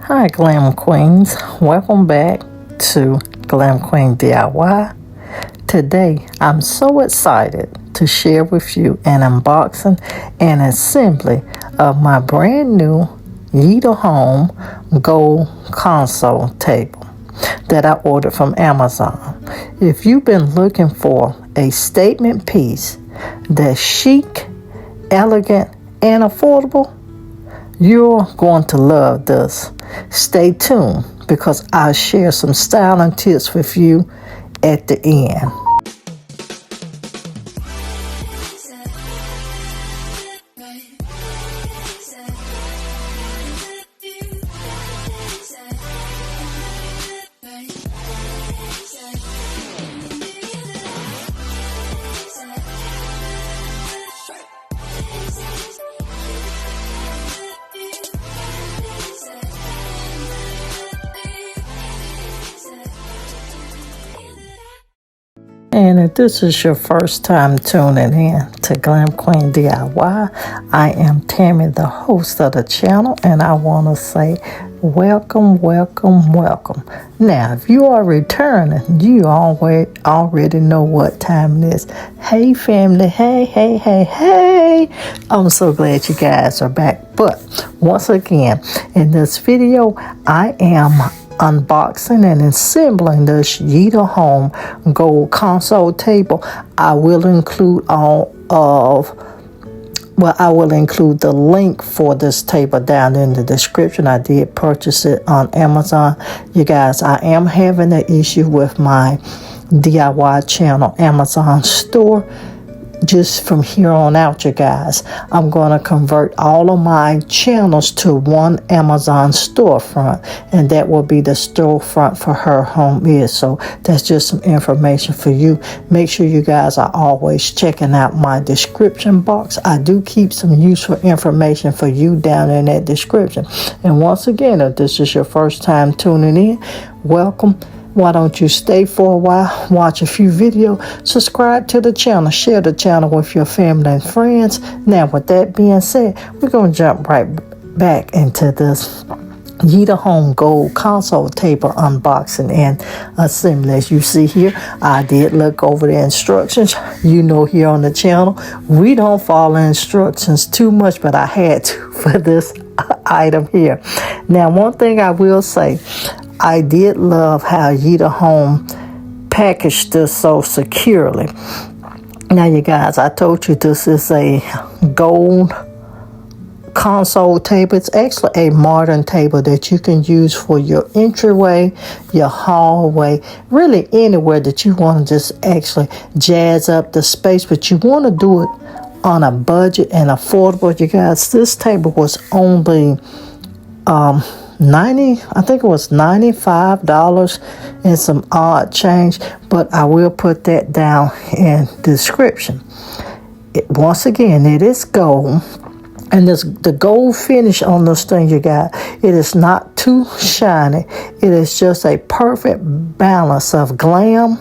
Hi Glam Queens, welcome back to Glam Queen DIY. Today I'm so excited to share with you an unboxing and assembly of my brand new Yitahome gold console table that I ordered from Amazon. If you've been looking for a statement piece that's chic, elegant, and affordable, you're going to love this. Stay tuned because I'll share some styling tips with you at the end. And if this is your first time tuning in to Glam Queen DIY, I am Tammy, the host of the channel, and I want to say welcome, welcome, welcome. Now, if you are returning, you already know what time it is. Hey, family. Hey. I'm so glad you guys are back. But once again, in this video, I am unboxing and assembling this Yitahome gold console table. I will include I will include the link for this table down in the description. I did purchase it on Amazon. You guys, I am having an issue with my DIY channel Amazon store. Just from here on out, you guys, I'm going to convert all of my channels to one Amazon storefront, and that will be the storefront for Her Home Is. So that's just some information for you. Make sure you guys are always checking out my description box. I do keep some useful information for you down in that description. And once again, if this is your first time tuning in, welcome. Why don't you stay for a while, watch a few videos, subscribe to the channel, share the channel with your family and friends. Now, with that being said, we're going to jump right back into this Yitahome gold console table unboxing and assembly. As you see here, I did look over the instructions. You know, here on the channel, we don't follow instructions too much, but I had to for this item here. Now, one thing I will say, I did love how Yitahome packaged this so securely. Now, you guys, I told you this is a gold console table. It's actually a modern table that you can use for your entryway, your hallway, really anywhere that you want to just actually jazz up the space, but you want to do it on a budget and affordable. You guys, this table was only I think it was $95 and some odd change, but I will put that down in the description. Once again, it is gold, and the gold finish on this thing, you got, it is not too shiny. It is just a perfect balance of glam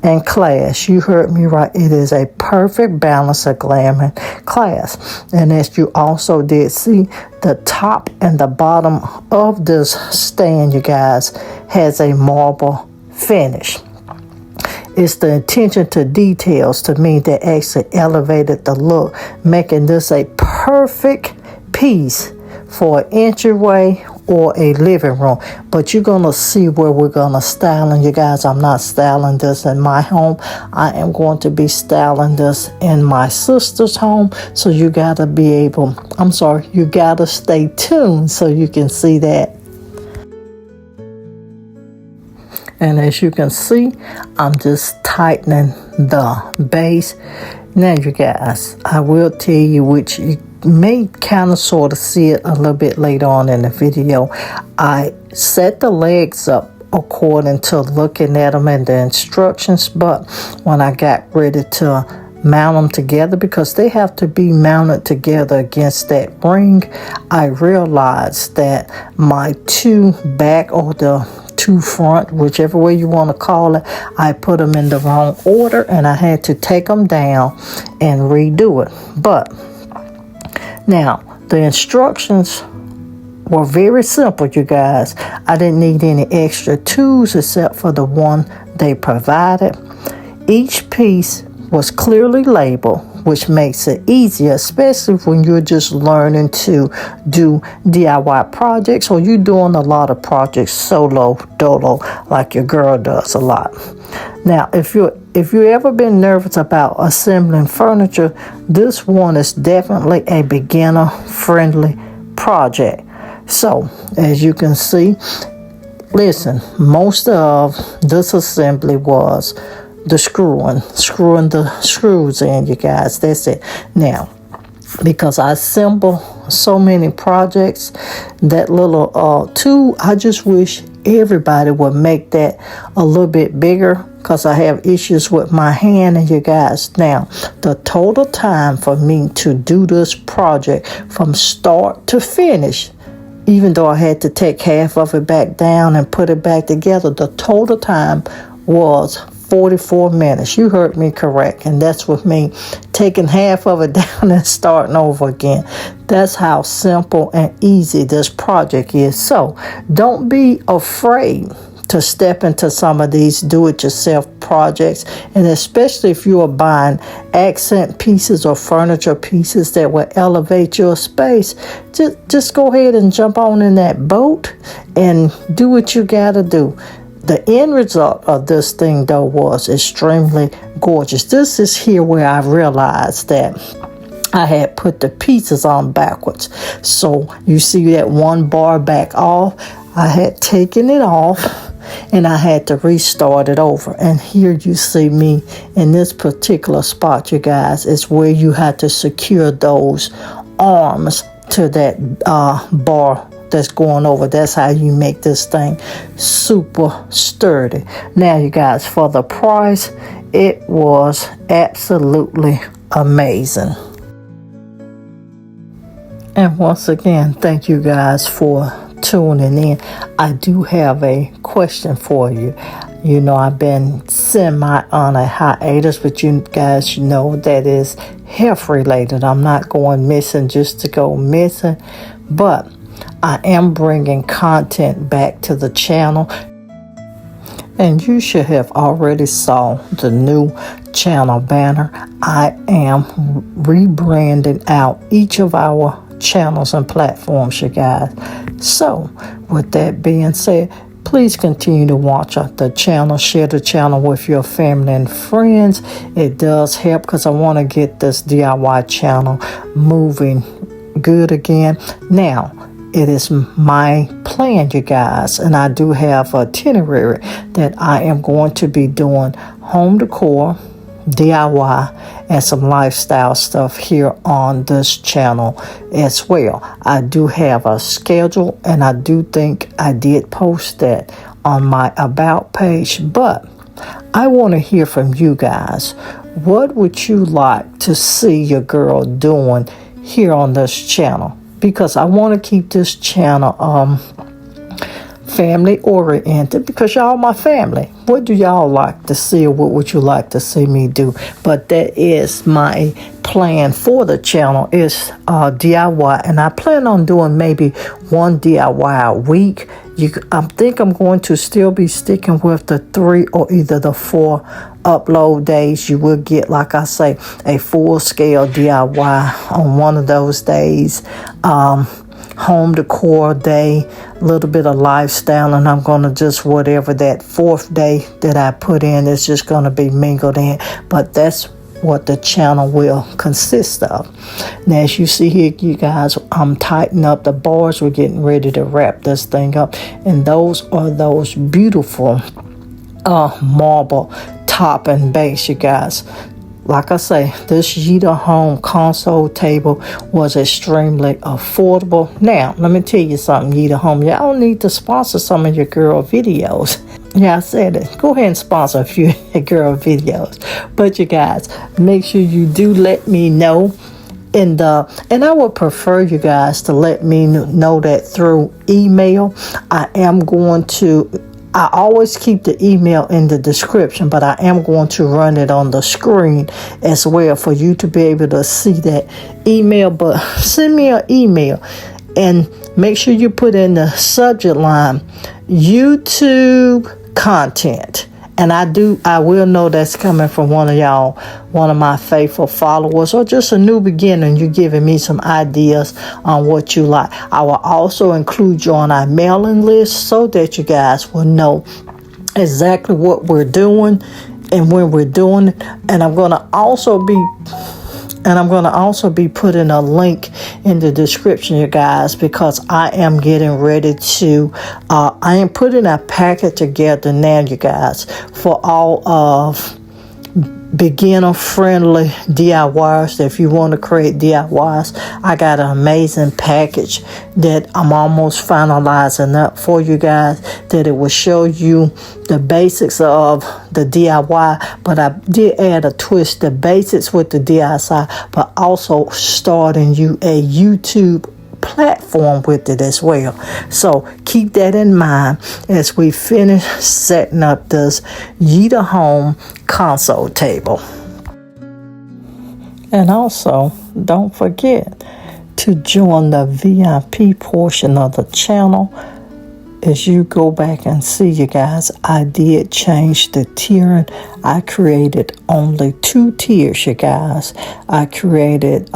and class. You heard me right. It is a perfect balance of glam and class. And as you also did see, the top and the bottom of this stand, you guys, has a marble finish. It's the attention to details to me that actually elevated the look, making this a perfect piece for an entryway or a living room. But you're going to see where we're going to style. And you guys, I'm not styling this in my home. I am going to be styling this in my sister's home. So you got to you got to stay tuned so you can see that. And as you can see, I'm just tightening the base. Now, you guys, I will tell you, which you may kind of sort of see it a little bit later on in the video, I set the legs up according to looking at them and the instructions, but when I got ready to mount them together, because they have to be mounted together against that ring, I realized that my two back or the two front, whichever way you want to call it, I put them in the wrong order and I had to take them down and redo it. But now the instructions were very simple, you guys. I didn't need any extra tools except for the one they provided. Each piece was clearly labeled, which makes it easier, especially when you're just learning to do DIY projects, or you're doing a lot of projects solo dolo like your girl does a lot. Now, if you ever been nervous about assembling furniture, this one is definitely a beginner friendly project. So as you can see, listen, most of this assembly was the screwing the screws in, you guys. That's it. Now, because I assemble so many projects, that little tool, I just wish everybody would make that a little bit bigger, because I have issues with my hand. And you guys, now the total time for me to do this project from start to finish, even though I had to take half of it back down and put it back together, the total time was 44 minutes. You heard me correct. And that's with me taking half of it down and starting over again. That's how simple and easy this project is. So don't be afraid to step into some of these do-it-yourself projects, and especially if you are buying accent pieces or furniture pieces that will elevate your space, just go ahead and jump on in that boat and do what you gotta do. The end result of this thing, though, was extremely gorgeous. This is here where I realized that I had put the pieces on backwards. So you see that one bar back off, I had taken it off and I had to restart it over. And here you see me in this particular spot, you guys, is where you have to secure those arms to that bar that's going over. That's how you make this thing super sturdy. Now, you guys, for the price, it was absolutely amazing. And once again, thank you guys for tuning in. I do have a question for you. You know, I've been semi on a hiatus, but you guys know that is health related. I'm not going missing just to go missing, but I am bringing content back to the channel. And you should have already saw the new channel banner. I am rebranding out each of our channels and platforms, you guys. So with that being said, please continue to watch the channel, share the channel with your family and friends. It does help, because I want to get this DIY channel moving good again. Now, it is my plan, you guys, and I do have an itinerary that I am going to be doing home decor, DIY, and some lifestyle stuff here on this channel as well. I do have a schedule, and I do think I did post that on my About page, but I want to hear from you guys. What would you like to see your girl doing here on this channel? Because I want to keep this channel family oriented, because y'all my family. What do y'all like to see, or what would you like to see me do? But that is my plan for the channel, is DIY, and I plan on doing maybe one DIY a week. I think I'm going to still be sticking with the 3 or either the 4 upload days. You will get, like I say, a full-scale DIY on one of those days. Home decor day, a little bit of lifestyle, and I'm going to just whatever that 4th day that I put in is just going to be mingled in. But that's what the channel will consist of. Now, as you see here, you guys, I'm tightening up the bars. We're getting ready to wrap this thing up, and those are those beautiful marble top and base, you guys. Like I say, this Yitahome console table was extremely affordable. Now, let me tell you something, Yitahome. Y'all need to sponsor some of your girl videos. Yeah, I said it. Go ahead and sponsor a few girl videos. But you guys, make sure you do let me know. And I would prefer you guys to let me know that through email. I always keep the email in the description, but I am going to run it on the screen as well for you to be able to see that email. But send me an email and make sure you put in the subject line YouTube content. And I will know that's coming from one of y'all, one of my faithful followers, or just a new beginner, and you're giving me some ideas on what you like. I will also include you on our mailing list so that you guys will know exactly what we're doing and when we're doing it. And I'm going to also be putting a link in the description, you guys, because I am getting ready to, I am putting a packet together now, you guys, for all of beginner-friendly DIYers. If you want to create DIYs, I got an amazing package that I'm almost finalizing up for you guys, that it will show you the basics of the DIY, but I did add a twist, the basics with the DIY, but also starting you a YouTube platform with it as well. So keep that in mind as we finish setting up this Yitahome console table. And also, don't forget to join the VIP portion of the channel. As you go back and see, you guys, I did change the tiering. I created only 2 tiers, you guys. I created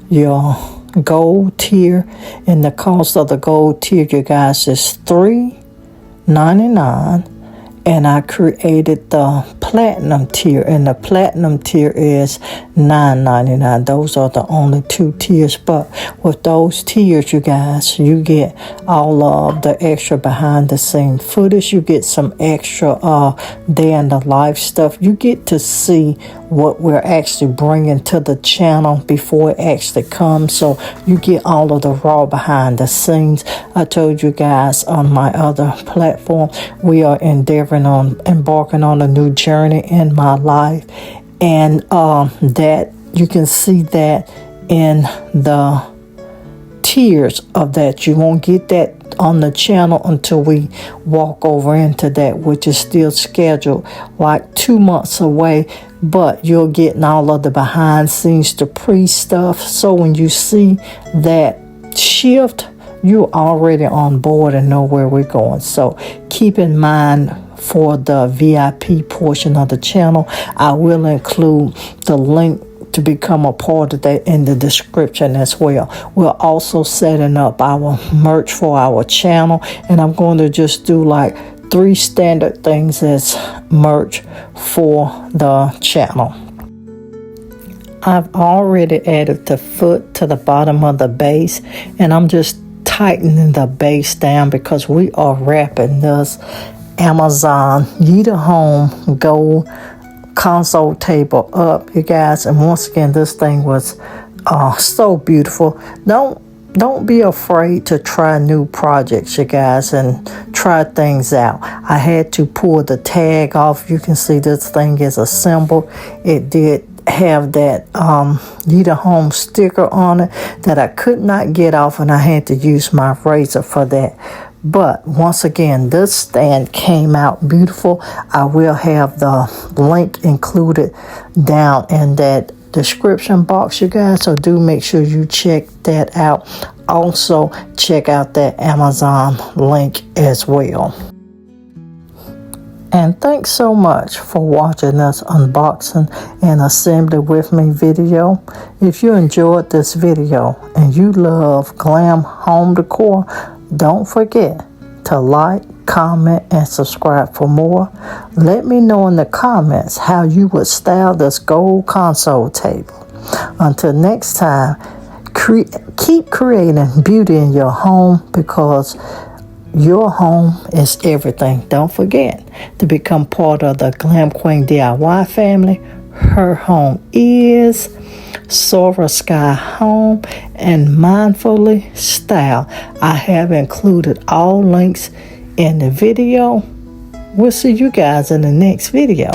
your gold tier, and the cost of the gold tier, you guys, is $3.99, and I created the platinum tier, and the platinum tier is $9.99. Those are the only 2 tiers, but with those tiers, you guys, you get all of the extra behind the scene footage. You get some extra day in the life stuff. You get to see what we're actually bringing to the channel before it actually comes, so you get all of the raw behind the scenes. I told you guys on my other platform, we are embarking on a new journey in my life, and that you can see that in the tiers of that. You won't get that on the channel until we walk over into that, which is still scheduled like 2 months away, but you're getting all of the behind scenes, the pre stuff. So when you see that shift, you're already on board and know where we're going. So keep in mind, for the VIP portion of the channel, I will include the link to become a part of that in the description as well. We're also setting up our merch for our channel, and I'm going to just do like 3 standard things as merch for the channel. I've already added the foot to the bottom of the base, and I'm just tightening the base down because we are wrapping this Amazon Yitahome Gold console table up, you guys. And once again, this thing was so beautiful. Don't be afraid to try new projects, you guys, and try things out. I had to pull the tag off. You can see this thing is assembled. It did have that Yitahome sticker on it that I could not get off, and I had to use my razor for that. But once again, this stand came out beautiful. I will have the link included down in that description box, you guys, so do make sure you check that out. Also check out that Amazon link as well. And thanks so much for watching this unboxing and assembly with me video. If you enjoyed this video and you love Glam home decor, don't forget to like, comment, and subscribe for more. Let me know in the comments how you would style this gold console table. Until next time, keep creating beauty in your home, because your home is everything. Don't forget to become part of the Glam Queen DIY family. Her home is Sora Sky Home and Mindfully Style. I have included all links in the video. We'll see you guys in the next video.